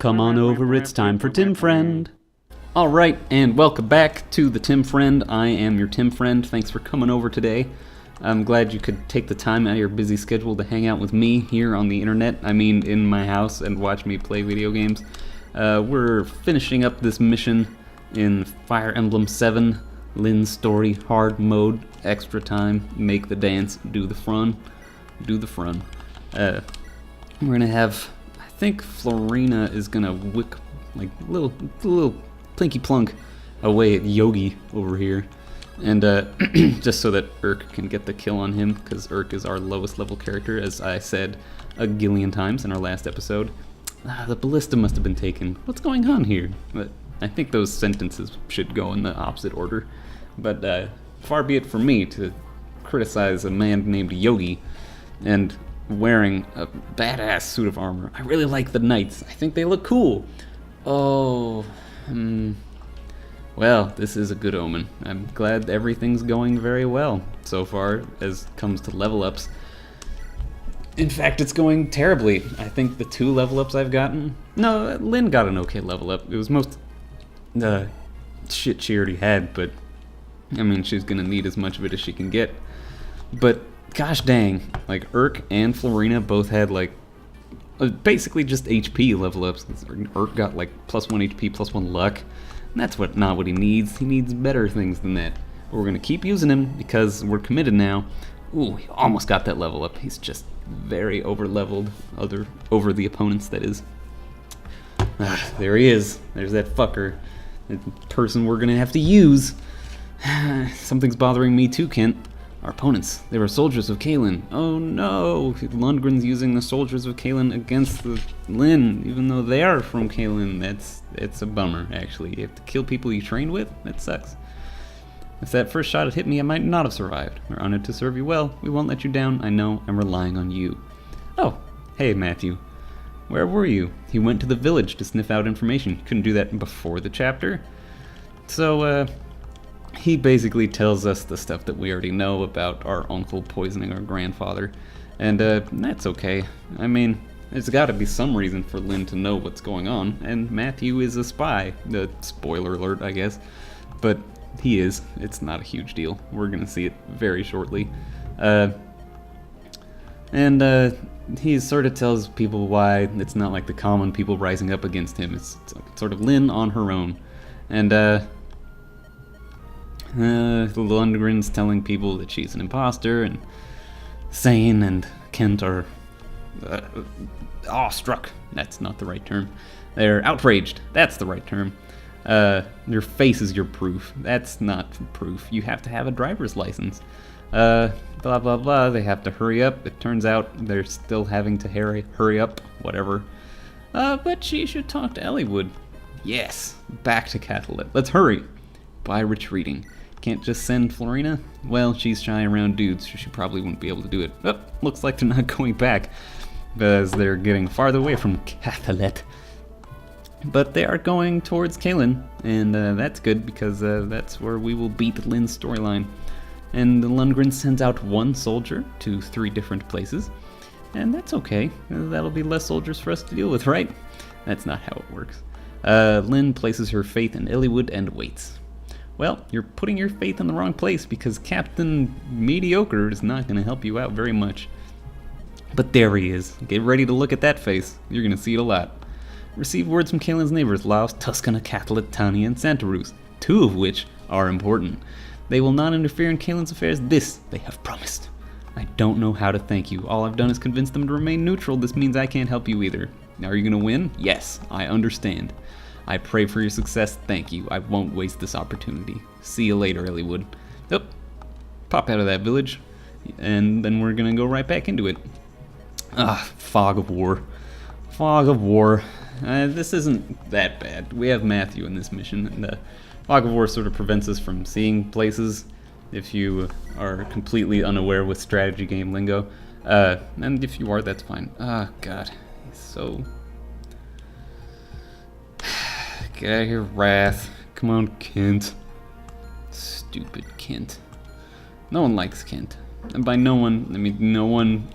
Come on over, it's time for Tim Friend. Alright, and welcome back to the Tim Friend. I am your Tim Friend. Thanks for coming over today. I'm glad you could take the time out of your busy schedule to hang out with me here on the internet. I mean, in my house, and watch me play video games. We're finishing up this mission in Fire Emblem 7, Lynn's Story, Hard Mode, Extra Time, Make the Dance, Do the Frun. We're gonna have, I think Florina is gonna wick like little plinky plunk away at Yogi over here, and just so that Urk can get the kill on him, because Urk is our lowest level character, as I said a gillion times in our last episode. The ballista must have been taken. What's going on here? But I think those sentences should go in the opposite order. But far be it from me to criticize a man named Yogi and wearing a badass suit of armor. I really like the knights. I think they look cool. Oh, well, this is a good omen. I'm glad everything's going very well so far as comes to level ups. In fact, it's going terribly. I think the 2 level ups I've gotten... No, Lynn got an okay level up. It was most shit she already had, but I mean, she's gonna need as much of it as she can get. But gosh dang, like Urk and Florina both had like basically just HP level ups. Urk got like +1 HP, +1 luck. And that's not what he needs. He needs better things than that. But we're gonna keep using him because we're committed now. Ooh, he almost got that level up. He's just very over-leveled over the opponents, that is. There he is. There's that fucker. The person we're gonna have to use. Something's bothering me too, Kent. Our opponents, they were soldiers of Kalen. Oh no, Lundgren's using the soldiers of Kalen against the Lynn, even though they are from Kalen. It's a bummer, actually. You have to kill people you trained with? That sucks. If that first shot had hit me, I might not have survived. We're honored to serve you well. We won't let you down. I know. I'm relying on you. Oh, hey, Matthew. Where were you? He went to the village to sniff out information. Couldn't do that before the chapter. So, he basically tells us the stuff that we already know about our uncle poisoning our grandfather. And, that's okay. I mean, there's gotta be some reason for Lynn to know what's going on, and Matthew is a spy. Spoiler alert, I guess. But he is. It's not a huge deal. We're gonna see it very shortly. He sort of tells people why it's not like the common people rising up against him. It's sort of Lynn on her own. And, Lundgren's telling people that she's an imposter, and Sane and Kent are awestruck. That's not the right term. They're outraged. That's the right term. Your face is your proof. That's not proof. You have to have a driver's license. Blah blah blah. They have to hurry up. It turns out they're still having to hurry up. Whatever. But she should talk to Elliewood. Yes. Back to Catalet. Let's hurry. By retreating. Can't just send Florina? Well, she's shy around dudes, so she probably wouldn't be able to do it. Oh, looks like they're not going back, as they're getting farther away from Catalet. But they are going towards Kalen, and that's good, because that's where we will beat Lynn's storyline. And Lundgren sends out 1 soldier to 3 different places, and that's okay. That'll be less soldiers for us to deal with, right? That's not how it works. Lynn places her faith in Elliewood and waits. Well, you're putting your faith in the wrong place, because Captain Mediocre is not going to help you out very much. But there he is. Get ready to look at that face. You're going to see it a lot. Receive words from Kalen's neighbors, Laos, Tuscana, Catalet, Tania, and Santa Ruz, 2 of which are important. They will not interfere in Kalen's affairs. This they have promised. I don't know how to thank you. All I've done is convince them to remain neutral. This means I can't help you either. Now, are you going to win? Yes, I understand. I pray for your success. Thank you. I won't waste this opportunity. See you later, Elliewood. Oh, pop out of that village, and then we're going to go right back into it. Fog of War. Fog of War. This isn't that bad. We have Matthew in this mission, and Fog of War sort of prevents us from seeing places if you are completely unaware with strategy game lingo. And if you are, that's fine. God. He's so... Get out of here, Wrath. Come on, Kent. Stupid Kent. No one likes Kent. And by no one, I mean no one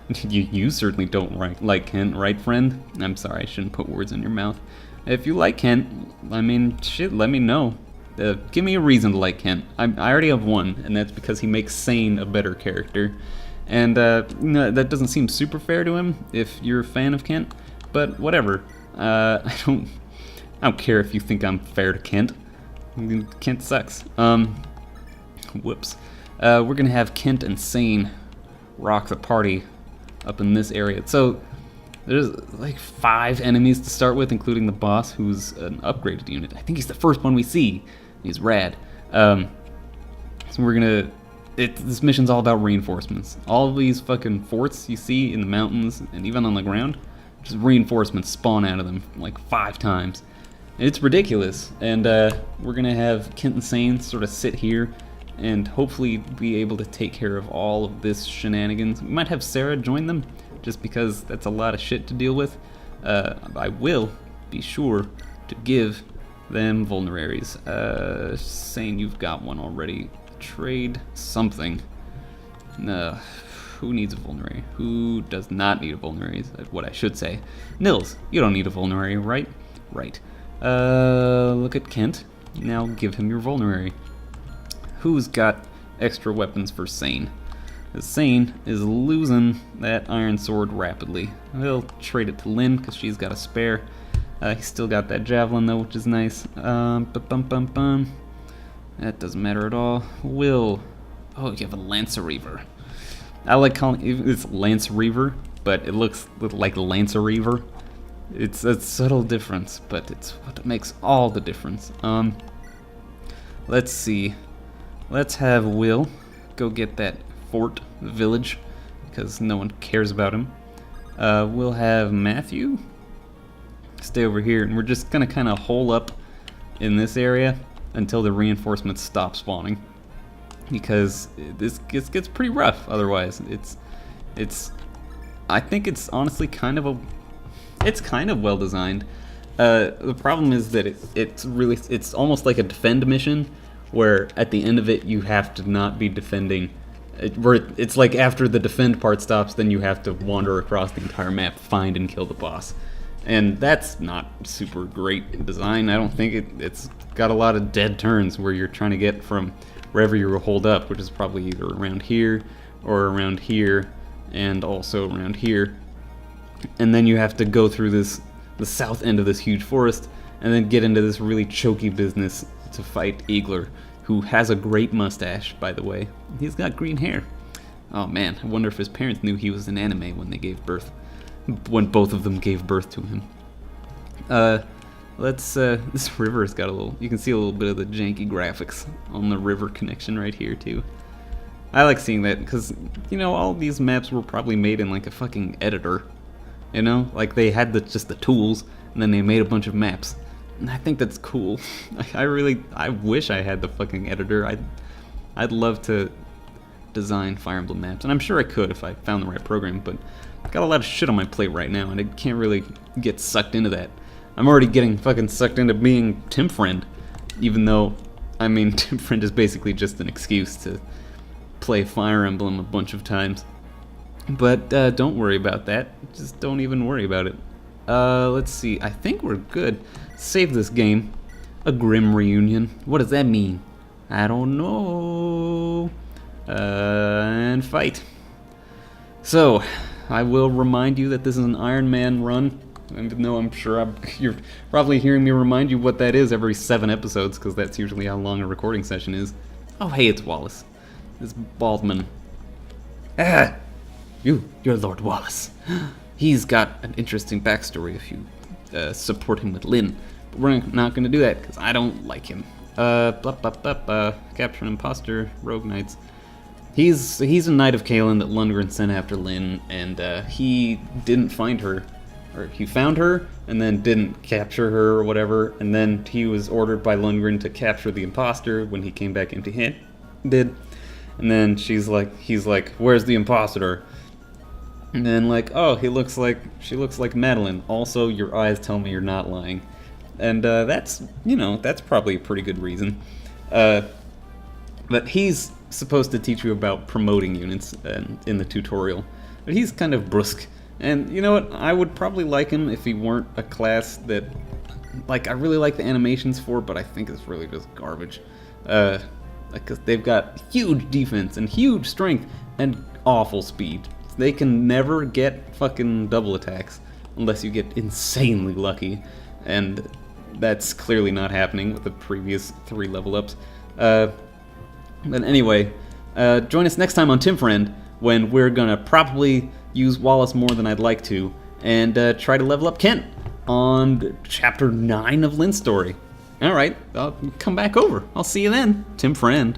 You certainly don't like Kent, right, friend? I'm sorry, I shouldn't put words in your mouth. If you like Kent, I mean, shit, let me know. Give me a reason to like Kent. I already have one, and that's because he makes Sane a better character. And no, that doesn't seem super fair to him if you're a fan of Kent, but whatever. I don't care if you think I'm fair to Kent. I mean, Kent sucks. Whoops. We're gonna have Kent and Sane rock the party up in this area. So there's like 5 enemies to start with, including the boss, who's an upgraded unit. I think he's the first one we see. He's rad. So we're gonna. This mission's all about reinforcements. All of these fucking forts you see in the mountains and even on the ground, just reinforcements spawn out of them like 5 times. It's ridiculous. And we're gonna have Kent and Sane sort of sit here and hopefully be able to take care of all of this shenanigans. We might have Sarah join them, just because that's a lot of shit to deal with. I will be sure to give them vulneraries. Saying you've got one already. Trade something. Who needs a vulnerary? Who does not need a vulnerary is what I should say. Nils, you don't need a vulnerary, right? Right. Look at Kent. Now give him your vulnerary. Who's got extra weapons for Sane? Sane is losing that iron sword rapidly. We'll trade it to Lynn because she's got a spare. He's still got that javelin though, which is nice. That doesn't matter at all. Oh, you have a Lancer Reaver. I like calling it's Lance Reaver, but it looks like Lancer Reaver. It's a subtle difference, but it's what makes all the difference. Let's see. Let's have Will go get that fort village because no one cares about him. We'll have Matthew stay over here, and we're just gonna kind of hole up in this area until the reinforcements stop spawning, because this gets pretty rough otherwise. I think it's honestly kind of well designed. The problem is that it's almost like a defend mission, where at the end of it you have to not be defending. It's like after the defend part stops, then you have to wander across the entire map, find and kill the boss. And that's not super great design. I don't think it's got a lot of dead turns where you're trying to get from wherever you were holed up, which is probably either around here or around here and also around here. And then you have to go through the south end of this huge forest and then get into this really choky business to fight Eagler, who has a great mustache, by the way. He's got green hair. Oh man, I wonder if his parents knew he was an anime when they gave birth. When both of them gave birth to him. This river has got you can see a little bit of the janky graphics on the river connection right here too. I like seeing that because, all these maps were probably made in like a fucking editor. Like they had just the tools and then they made a bunch of maps. And I think that's cool. I wish I had the fucking editor. I'd love to design Fire Emblem maps, and I'm sure I could if I found the right program, but I've got a lot of shit on my plate right now, and I can't really get sucked into that. I'm already getting fucking sucked into being Tim Friend, even though, Tim Friend is basically just an excuse to play Fire Emblem a bunch of times. But don't worry about that. Just don't even worry about it. Let's see. I think we're good. Save this game. A grim reunion. What does that mean? I don't know. And fight. So, I will remind you that this is an Iron Man run, even though I'm sure you're probably hearing me remind you what that is every 7 episodes, because that's usually how long a recording session is. Oh, hey, it's Wallace. It's Baldman. You're Lord Wallace. He's got an interesting backstory if you support him with Lynn, but we're not going to do that, because I don't like him. Capture an imposter, rogue knights. He's a knight of Kalen that Lundgren sent after Lynn, and he didn't find her, or he found her and then didn't capture her or whatever, and then he was ordered by Lundgren to capture the imposter when he came back empty-handed, and then he's like, where's the imposter? And then oh, she looks like Madeline. Also, your eyes tell me you're not lying, and that's probably a pretty good reason. But he's supposed to teach you about promoting units in the tutorial. but he's kind of brusque. And you know what? I would probably like him if he weren't a class that, like, I really like the animations for, but I think it's really just garbage. Because they've got huge defense and huge strength and awful speed. They can never get fucking double attacks unless you get insanely lucky, and that's clearly not happening with the previous 3 level ups. But anyway, join us next time on Tim Friend, when we're gonna probably use Wallace more than I'd like to, and try to level up Kent on Chapter 9 of Lynn's story. Alright, I'll come back over. I'll see you then, Tim Friend.